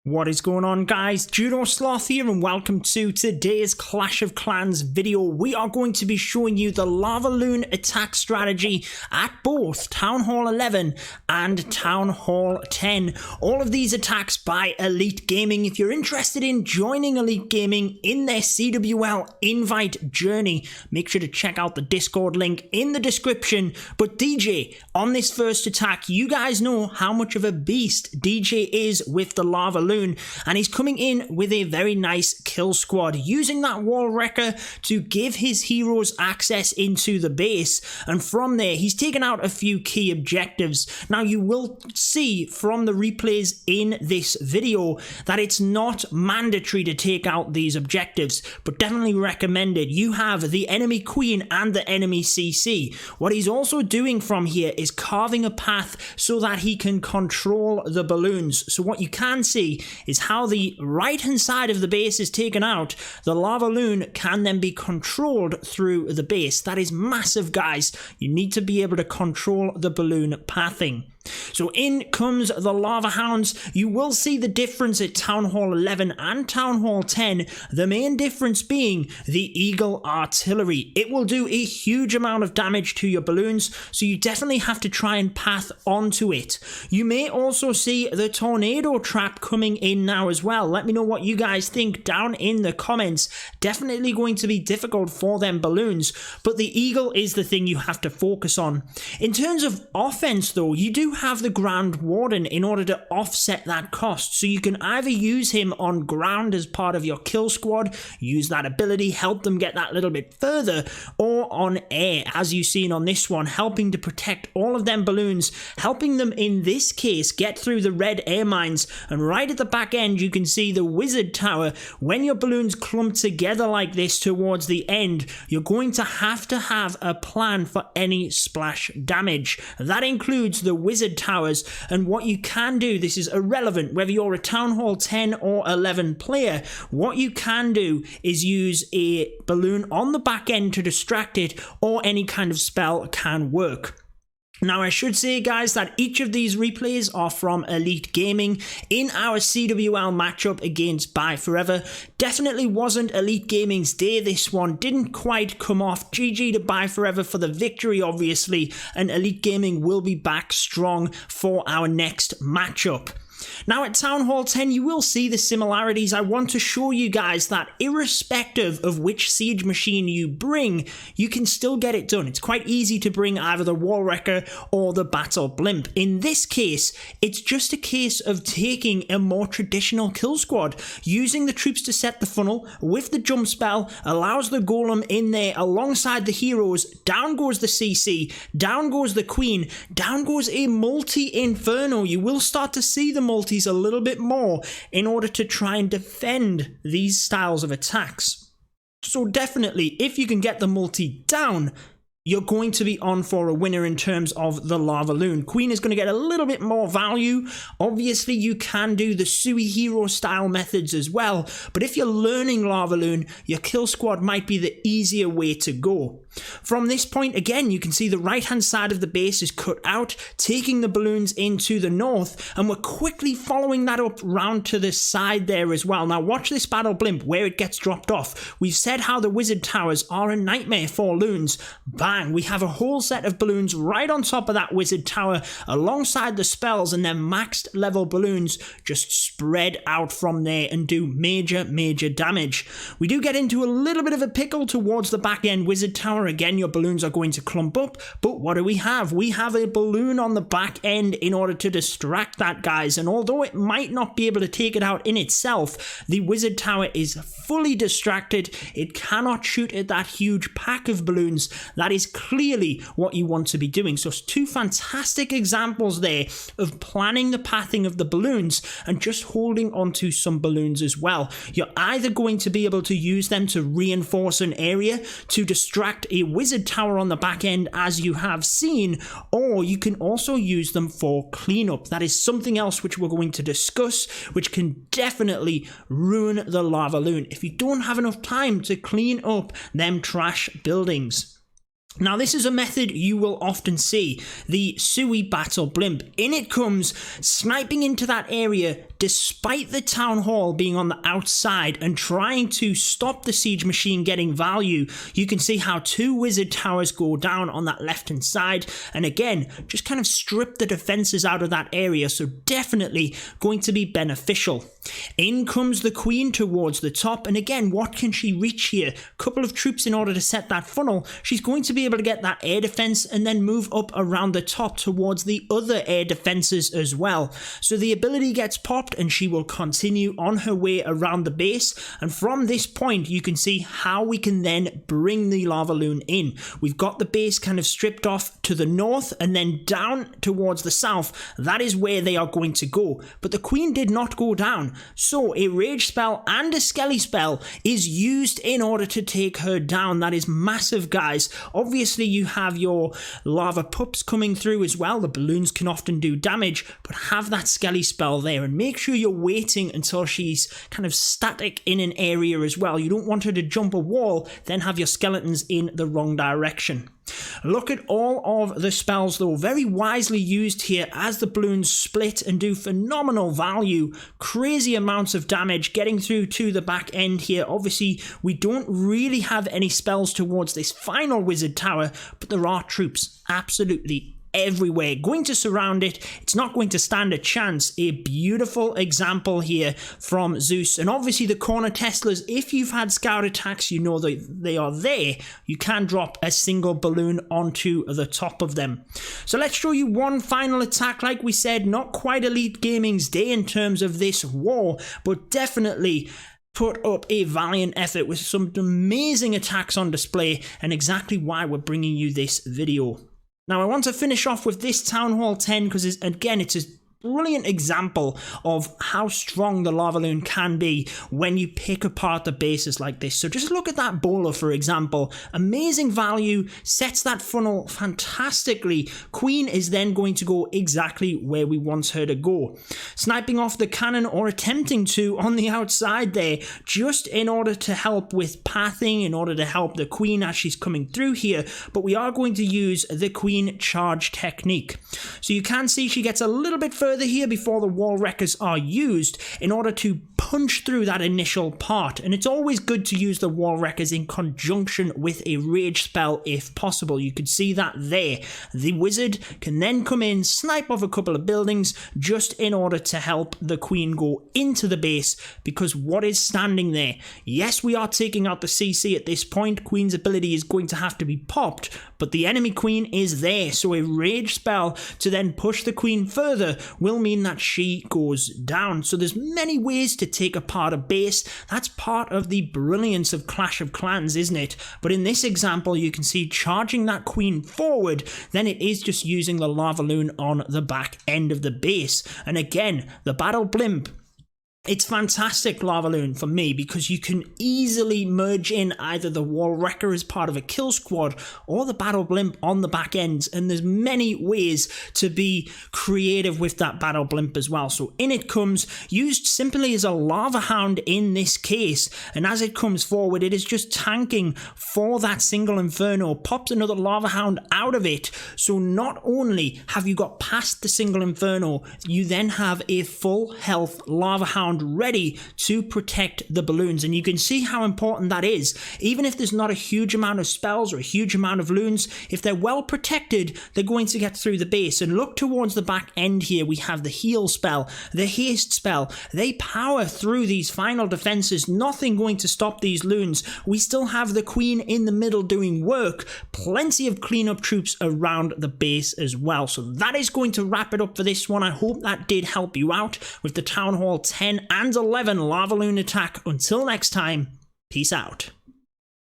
What is going on, guys? Judo Sloth here, and welcome to today's Clash of Clans video. We are going to be showing you the LavaLoon attack strategy at both Town Hall 11 and Town Hall 10. All of these attacks by Elite Gaming. If you're interested in joining Elite Gaming in their CWL Invite journey, make sure to check out the Discord link in the description. But DJ, on this first attack, you guys know how much of a beast DJ is with the LavaLoon. And he's coming in with a very nice kill squad, using that wall wrecker to give his heroes access into the base, and from there he's taken out a few key objectives. Now you will see from the replays in this video that it's not mandatory to take out these objectives, but definitely recommended. You have the enemy queen and the enemy CC. What he's also doing from here is carving a path so that he can control the balloons. So what you can see is how the right hand side of the base is taken out. The LavaLoon can then be controlled through the base. That is massive, guys. You need to be able to control the balloon pathing. So in comes the Lava Hounds. You will see the difference at Town Hall 11 and Town Hall 10. The main difference being the Eagle Artillery. It will do a huge amount of damage to your balloons, so you definitely have to try and path onto it. You may also see the Tornado Trap coming in now as well. Let me know what you guys think down in the comments. Definitely going to be difficult for them balloons, but the Eagle is the thing you have to focus on. In terms of offense though, you do have the Grand Warden in order to offset that cost, so you can either use him on ground as part of your kill squad, use that ability, help them get that little bit further, or on air as you've seen on this one, helping to protect all of them balloons, helping them in this case get through the red air mines. And right at the back end you can see the Wizard Tower. When your balloons clump together like this towards the end, you're going to have a plan for any splash damage. That includes the Wizard Towers, and what you can do, this is irrelevant whether you're a Town Hall 10 or 11 player, what you can do is use a balloon on the back end to distract it, or any kind of spell can work. Now I should say, guys, that each of these replays are from Elite Gaming. In our CWL matchup against Buy Forever, definitely wasn't Elite Gaming's day. This one didn't quite come off. GG to Buy Forever for the victory, obviously, and Elite Gaming will be back strong for our next matchup. Now at Town Hall 10 you will see the similarities. I want to show you guys that irrespective of which siege machine you bring, you can still get it done. It's quite easy to bring either the wall wrecker or the battle blimp. In this case, it's just a case of taking a more traditional kill squad, using the troops to set the funnel with the jump spell, allows the golem in there alongside the heroes. Down goes the CC, down goes the queen, down goes a multi-inferno. You will start to see the multis a little bit more in order to try and defend these styles of attacks. So definitely, if you can get the multi down, you're going to be on for a winner in terms of the LavaLoon. Queen is going to get a little bit more value. Obviously, you can do the Sui hero style methods as well, but if you're learning LavaLoon, your kill squad might be the easier way to go. From this point, again, you can see the right-hand side of the base is cut out, taking the balloons into the north, and we're quickly following that up round to the side there as well. Now, watch this battle blimp where it gets dropped off. We've said how the Wizard Towers are a nightmare for loons. Bang! We have a whole set of balloons right on top of that Wizard Tower, alongside the spells, and then maxed level balloons just spread out from there and do major damage. We do get into a little bit of a pickle towards the back end Wizard Tower. Again, your balloons are going to clump up, but what do we have? We have a balloon on the back end in order to distract that, guys, and although it might not be able to take it out in itself, the Wizard Tower is fully distracted. It cannot shoot at that huge pack of balloons. That is clearly what you want to be doing. So two fantastic examples there of planning the pathing of the balloons and just holding onto some balloons as well. You're either going to be able to use them to reinforce an area, to distract a Wizard Tower on the back end as you have seen, or you can also use them for cleanup. That is something else which we're going to discuss, which can definitely ruin the LavaLoon if you don't have enough time to clean up them trash buildings. Now, this is a method you will often see, the Sui Battle Blimp. In it comes sniping into that area despite the town hall being on the outside and trying to stop the siege machine getting value. You can see how 2 wizard towers go down on that left hand side, and again, just kind of strip the defenses out of that area, so definitely going to be beneficial. In comes the queen towards the top, and again, what can she reach here? Couple of troops in order to set that funnel. She's going to be able to get that air defense and then move up around the top towards the other air defenses as well. So the ability gets popped and she will continue on her way around the base, and from this point you can see how we can then bring the LavaLoon in. We've got the base kind of stripped off to the north and then down towards the south. That is where they are going to go, but the queen did not go down, so a rage spell and a skelly spell is used in order to take her down. That is massive, guys. Obviously you have your lava pups coming through as well. The balloons can often do damage, but have that skelly spell there and make sure you're waiting until she's kind of static in an area as well. You don't want her to jump a wall, then have your skeletons in the wrong direction. Look at all of the spells though, very wisely used here as the balloons split and do phenomenal value, crazy amounts of damage getting through to the back end here. Obviously we don't really have any spells towards this final wizard tower, but there are troops absolutely everywhere going to surround it. It's not going to stand a chance. A beautiful example here from Zeus, and obviously the corner Teslas, if you've had scout attacks, you know that they are there. You can drop a single balloon onto the top of them. So let's show you one final attack. Like we said, not quite Elite Gaming's day in terms of this war, but definitely put up a valiant effort with some amazing attacks on display, and exactly why we're bringing you this video. Now, I want to finish off with this Town Hall 10 because, again, it's a brilliant example of how strong the LavaLoon can be when you pick apart the bases like this. So just look at that bowler, for example. Amazing value, sets that funnel fantastically. Queen is then going to go exactly where we want her to go. Sniping off the cannon, or attempting to, on the outside there, just in order to help with pathing, in order to help the queen as she's coming through here. But we are going to use the queen charge technique. So you can see she gets a little bit further here before the wall wreckers are used in order to punch through that initial part, and it's always good to use the wall wreckers in conjunction with a rage spell if possible. You could see that there. The wizard can then come in, snipe off a couple of buildings just in order to help the queen go into the base, because what is standing there? Yes, we are taking out the CC at this point. Queen's ability is going to have to be popped, but the enemy queen is there, so a rage spell to then push the queen further will mean that she goes down. So there's many ways to take apart a base. That's part of the brilliance of Clash of Clans, isn't it? But in this example, you can see charging that queen forward, then it is just using the LavaLoon on the back end of the base. And again, the battle blimp, it's fantastic LavaLoon for me, because you can easily merge in either the wall wrecker as part of a kill squad or the battle blimp on the back ends, and there's many ways to be creative with that battle blimp as well. So in it comes, used simply as a lava hound in this case, and as it comes forward it is just tanking for that single inferno, pops another lava hound out of it. So not only have you got past the single inferno, you then have a full health lava hound ready to protect the balloons, and you can see how important that is. Even if there's not a huge amount of spells or a huge amount of loons, if they're well protected, they're going to get through the base. And look towards the back end here, we have the heal spell, the haste spell. They power through these final defenses, nothing going to stop these loons. We still have the queen in the middle doing work, plenty of cleanup troops around the base as well. So that is going to wrap it up for this one. I hope that did help you out with the Town Hall 10 and 11 LavaLoon attack. Until next time, peace out.